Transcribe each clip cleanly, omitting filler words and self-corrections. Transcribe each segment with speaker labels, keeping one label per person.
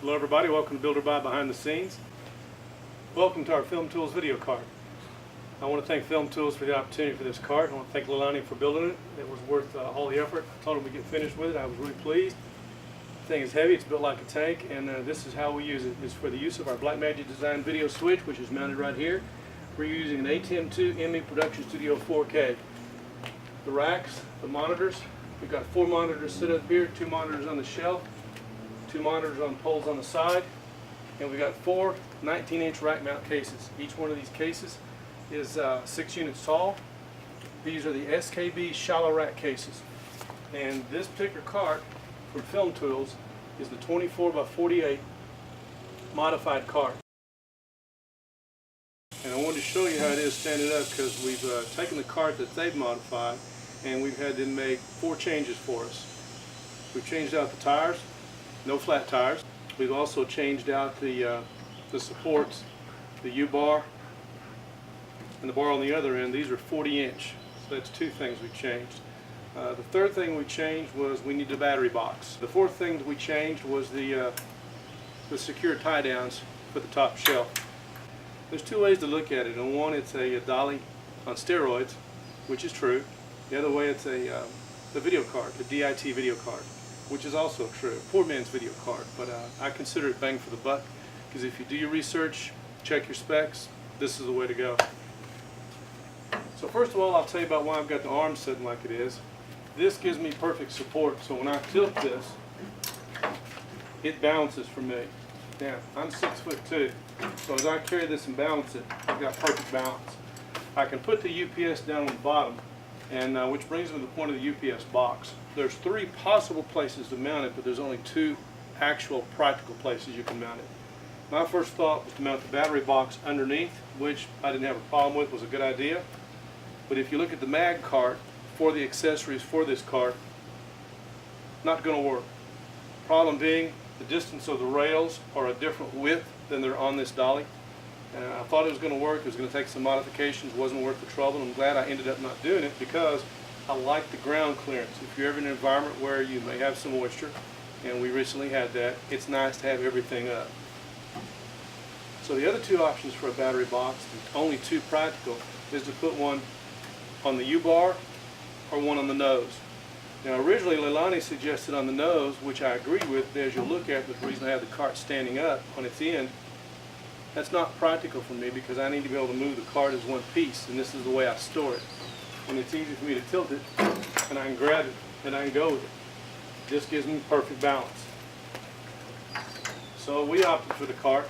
Speaker 1: Hello everybody, welcome to Builder by Behind the Scenes. Welcome to our FilmTools video card. I want to thank FilmTools for the opportunity for this card. I want to thank Leilani for building it. It was worth all the effort. I told him we get finished with it. I was really pleased. The thing is heavy, it's built like a tank, and this is how we use it. It's for the use of our BlackMagic design video switch, which is mounted right here. We're using an ATEM 2 ME Production Studio 4K. The racks, the monitors, we've got 4 monitors set up here, 2 monitors on the shelf, 2 monitors on poles on the side, and we've got 4 19-inch rack mount cases. Each one of these cases is 6 units tall. These are the SKB shallow rack cases. And this particular cart from FilmTools is the 24 by 48 modified cart. And I wanted to show you how it is standing up because we've taken the cart that they've modified and we've had them make 4 changes for us. We've changed out the tires, no flat tires. We've also changed out the supports, the U-bar, and the bar on the other end. These are 40-inch, so that's 2 things we changed. The third thing we changed was we need a battery box. The fourth thing that we changed was the secure tie downs for the top shelf. There's 2 ways to look at it. On one, it's a dolly on steroids, which is true. The other way, it's the video card, the DIT video card, which is also true. Poor man's video card, but I consider it bang for the buck because if you do your research, check your specs, this is the way to go. So first of all, I'll tell you about why I've got the arm sitting like it is. This gives me perfect support, so when I tilt this, it balances for me. Now, I'm 6'2", so as I carry this and balance it, I've got perfect balance. I can put the UPS down on the bottom, and which brings me to the point of the UPS box. There's 3 possible places to mount it, but there's only 2 actual practical places you can mount it. My first thought was to mount the battery box underneath, which I didn't have a problem with, was a good idea. But if you look at the mag cart for the accessories for this cart, not going to work. Problem being, the distance of the rails are a different width than they're on this dolly. And I thought it was going to work. It was going to take some modifications. It wasn't worth the trouble. I'm glad I ended up not doing it because I like the ground clearance. If you're ever in an environment where you may have some moisture, and we recently had that, it's nice to have everything up. So the other 2 options for a battery box, the only 2 practical, is to put one on the U-bar or one on the nose. Now originally Leilani suggested on the nose, which I agree with as you'll look at, but the reason I have the cart standing up on its end, that's not practical for me because I need to be able to move the cart as one piece, and this is the way I store it. And it's easy for me to tilt it, and I can grab it, and I can go with it. This gives me perfect balance. So we opted for the cart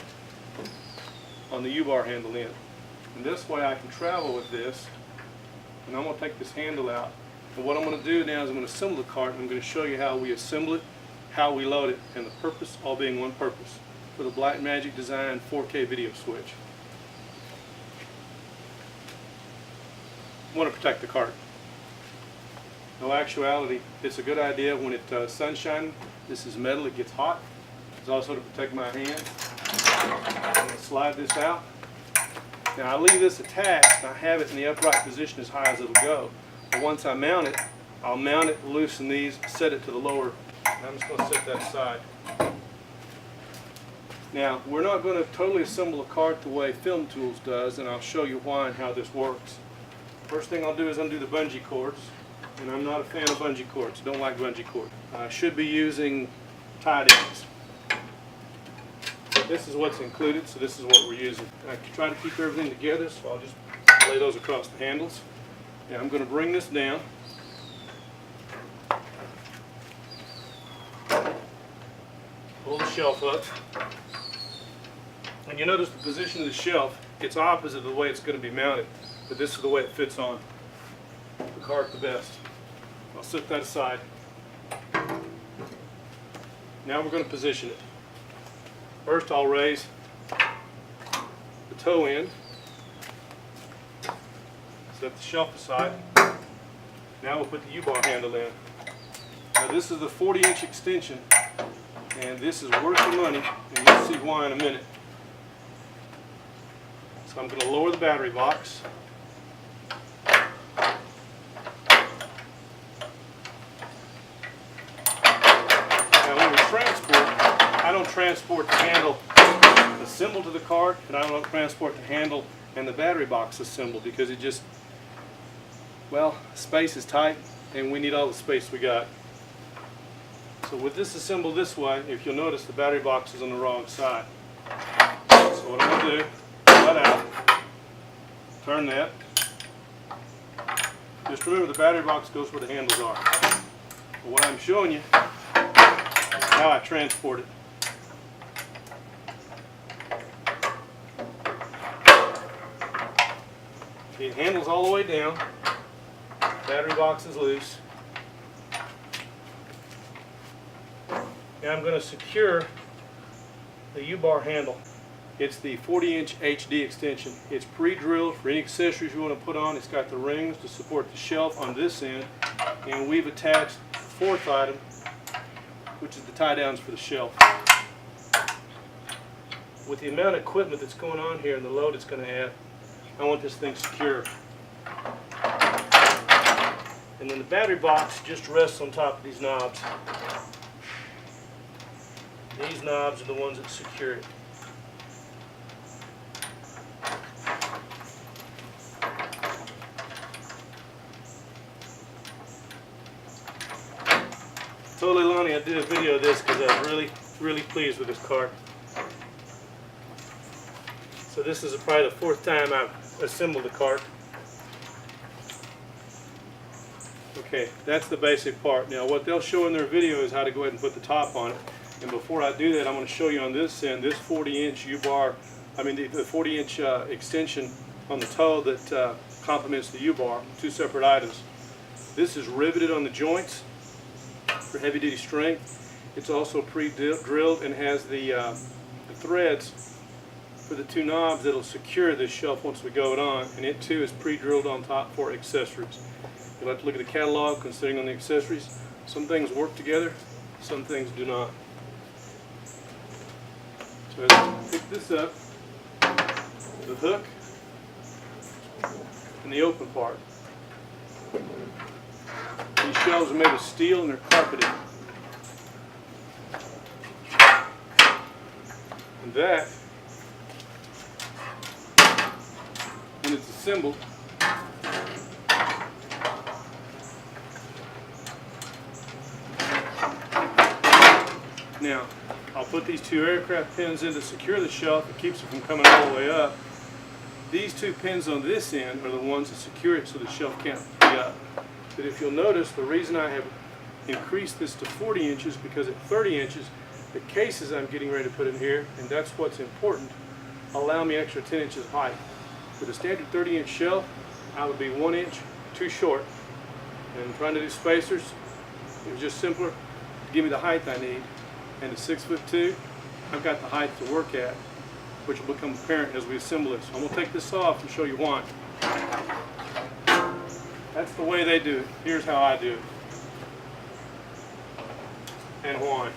Speaker 1: on the U-bar handle end. And this way I can travel with this, and I'm going to take this handle out. And what I'm going to do now is I'm going to assemble the cart, and I'm going to show you how we assemble it, how we load it, and the purpose all being one purpose, for the BlackMagic Design 4K video switch. I want to protect the cart. No actuality, it's a good idea when it's sunshine. This is metal, it gets hot. It's also to protect my hand. I'm going to slide this out. Now I leave this attached and I have it in the upright position as high as it'll go. But once I mount it, I'll mount it, loosen these, set it to the lower. I'm just going to set that aside. Now we're not going to totally assemble a cart the way FilmTools does, and I'll show you why and how this works. First thing I'll do is undo the bungee cords, and I'm not a fan of bungee cords. Don't like bungee cords. I should be using tie downs. This is what's included, so this is what we're using. I try to keep everything together, so I'll just lay those across the handles. And I'm going to bring this down. Pull the shelf up. And you notice the position of the shelf, it's opposite of the way it's going to be mounted, but this is the way it fits on the cart the best. I'll set that aside. Now we're going to position it. First I'll raise the toe end, set the shelf aside. Now we'll put the U-bar handle in. Now this is the 40-inch extension, and this is worth the money, and you'll see why in a minute. So I'm going to lower the battery box. don't transport the handle assembled to the cart, and I don't transport the handle and the battery box assembled because it just, well, space is tight and we need all the space we got. So with this assembled this way, if you'll notice, the battery box is on the wrong side. So what I'm going to do, pull that out, turn that. Just remember the battery box goes where the handles are. But what I'm showing you is how I transport it. The handle's all the way down, battery box is loose. And I'm going to secure the U-bar handle. It's the 40-inch HD extension. It's pre-drilled for any accessories you want to put on. It's got the rings to support the shelf on this end, and we've attached the fourth item, which is the tie downs for the shelf. With the amount of equipment that's going on here and the load it's going to have, I want this thing secure. And then the battery box just rests on top of these knobs. These knobs are the ones that secure it. Totally Lonnie, I did a video of this because I was really pleased with this cart. So this is probably the fourth time I've assembled the cart. Okay, that's the basic part. Now what they'll show in their video is how to go ahead and put the top on it. And before I do that, I'm going to show you on this end, this 40-inch U-bar, the 40-inch extension on the toe that complements the U-bar, two separate items. This is riveted on the joints for heavy-duty strength. It's also pre-drilled and has the threads for the two knobs that'll secure this shelf once we go it on, and it too is pre-drilled on top for accessories. You'll have to look at the catalog considering on the accessories. Some things work together, some things do not. So as I pick this up, the hook and the open part. These shelves are made of steel and they're carpeted. And that, when it's assembled, now I'll put these two aircraft pins in to secure the shelf. It keeps it from coming all the way up. These two pins on this end are the ones that secure it so the shelf can't be up. But if you'll notice, the reason I have increased this to 40 inches because at 30 inches, the cases I'm getting ready to put in here, and that's what's important, allow me extra 10 inches height. With a standard 30-inch shelf, I would be 1 inch too short. And trying to do spacers, it was just simpler to give me the height I need. And at 6'2", I've got the height to work at, which will become apparent as we assemble this. I'm going to take this off and show you why. That's the way they do it. Here's how I do it. And why.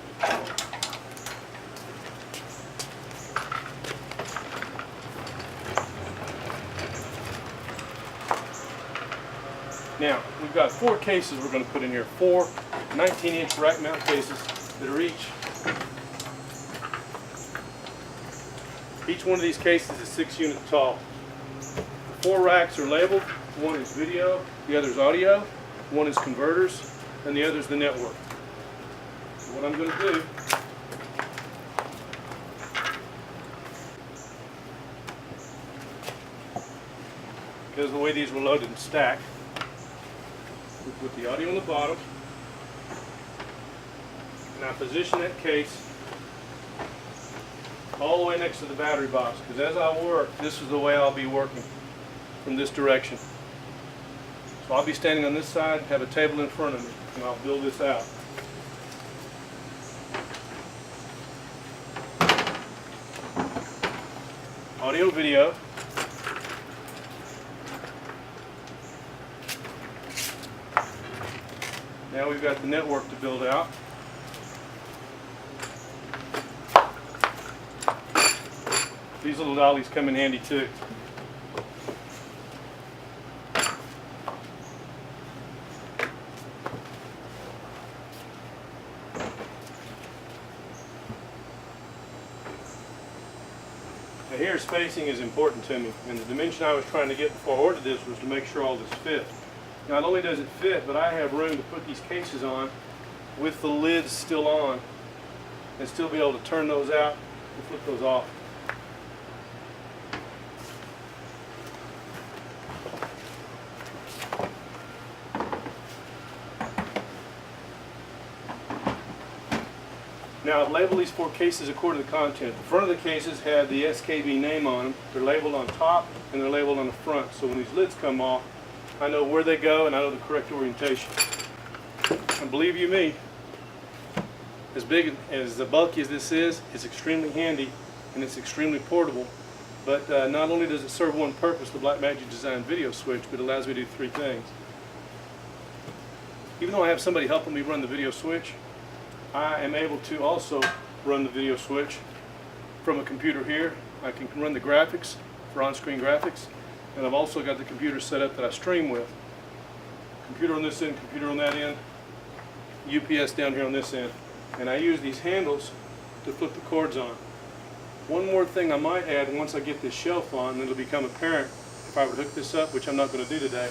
Speaker 1: Now, we've got 4 cases we're going to put in here. 4 19-inch rack mount cases that are each one of these cases is 6 units tall. The 4 racks are labeled. One is video, the other is audio, one is converters, and the other is the network. So what I'm going to do, because of the way these were loaded and stacked, we put the audio on the bottom, and I position that case all the way next to the battery box, because as I work, this is the way I'll be working, from this direction. So I'll be standing on this side, have a table in front of me, and I'll build this out. Audio, video. Now we've got the network to build out. These little dollies come in handy too. Now here, spacing is important to me, and the dimension I was trying to get before I ordered this was to make sure all this fit. Not only does it fit, but I have room to put these cases on with the lids still on and still be able to turn those out and flip those off. Now I've labeled these 4 cases according to the content. The front of the cases have the SKB name on them. They're labeled on top and they're labeled on the front. So when these lids come off, I know where they go and I know the correct orientation. And believe you me, as big as bulky as this is, it's extremely handy and it's extremely portable. But not only does it serve one purpose, the BlackMagic design video switch, but it allows me to do 3 things. Even though I have somebody helping me run the video switch, I am able to also run the video switch from a computer here. I can run the graphics for on-screen graphics, and I've also got the computer set up that I stream with. Computer on this end, computer on that end, UPS down here on this end. And I use these handles to flip the cords on. One more thing I might add once I get this shelf on, and it'll become apparent if I would hook this up, which I'm not going to do today.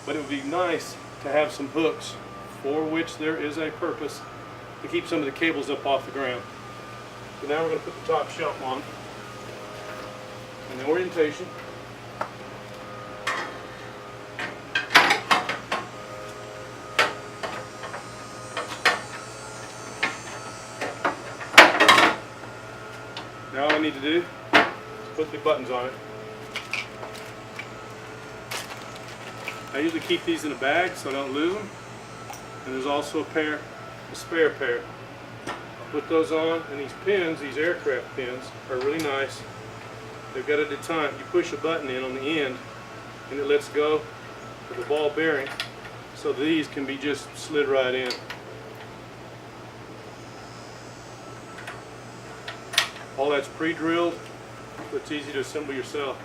Speaker 1: But it would be nice to have some hooks, for which there is a purpose, to keep some of the cables up off the ground. So now we're going to put the top shelf on. And the orientation. Now all I need to do is put the buttons on it. I usually keep these in a bag so I don't lose them. And there's also a spare pair. Put those on, and these pins, these aircraft pins, are really nice. They've got a detent. You push a button in on the end, and it lets go of the ball bearing, so these can be just slid right in. All that's pre-drilled, so it's easy to assemble yourself.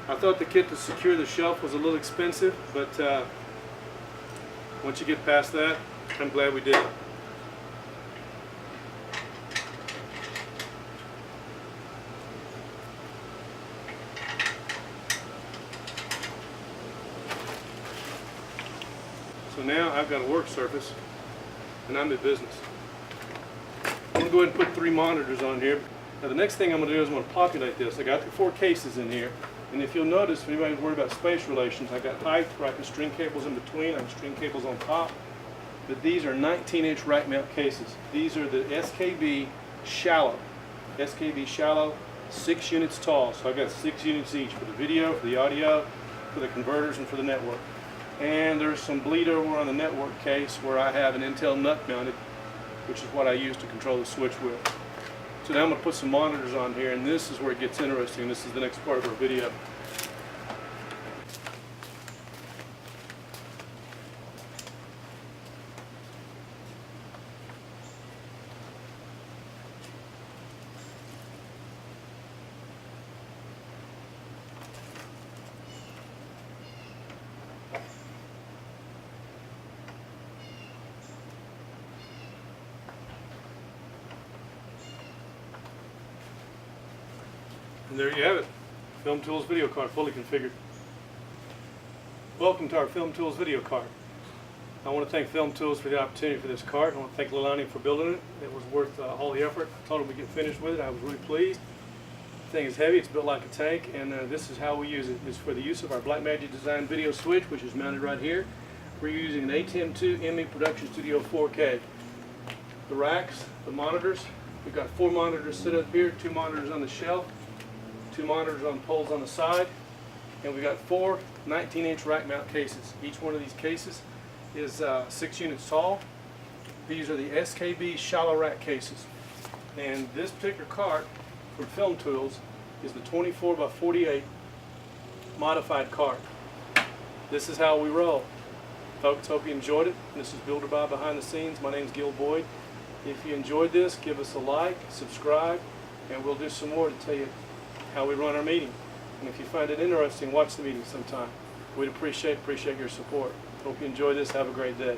Speaker 1: I thought the kit to secure the shelf was a little expensive, but once you get past that, I'm glad we did it. So now I've got a work surface, and I'm in business. I'm going to go ahead and put 3 monitors on here. Now the next thing I'm going to do is I'm going to populate this. I got the 4 cases in here. And if you'll notice, if anybody's worried about space relations, I got height where I can string cables in between, I can string cables on top. But these are 19-inch rack mount cases. These are the SKB shallow. SKB shallow, 6 units tall. So I've got 6 units each for the video, for the audio, for the converters, and for the network. And there's some bleed over on the network case where I have an Intel nut mounted, which is what I use to control the switch with. So now I'm going to put some monitors on here, and this is where it gets interesting. This is the next part of our video. And there you have it, FilmTools video card fully configured. Welcome to our FilmTools video card. I want to thank FilmTools for the opportunity for this card. I want to thank Leilani for building it. It was worth all the effort. I told him we'd get finished with it. I was really pleased. The thing is heavy, it's built like a tank, and this is how we use it. It's for the use of our BlackMagic design video switch, which is mounted right here. We're using an ATEM 2 ME Production Studio 4K. The racks, the monitors, we've got 4 monitors set up here, 2 monitors on the shelf, 2 monitors on poles on the side, and we've got 4 19-inch rack mount cases. Each one of these cases is 6 units tall. These are the SKB shallow rack cases. And this particular cart from FilmTools is the 24 by 48 modified cart. This is how we roll. Folks, hope you enjoyed it. This is Builder Bob behind the scenes. My name is Gil Boyd. If you enjoyed this, give us a like, subscribe, and we'll do some more to tell you how we run our meeting. And if you find it interesting, watch the meeting sometime. We'd appreciate your support. Hope you enjoy this. Have a great day.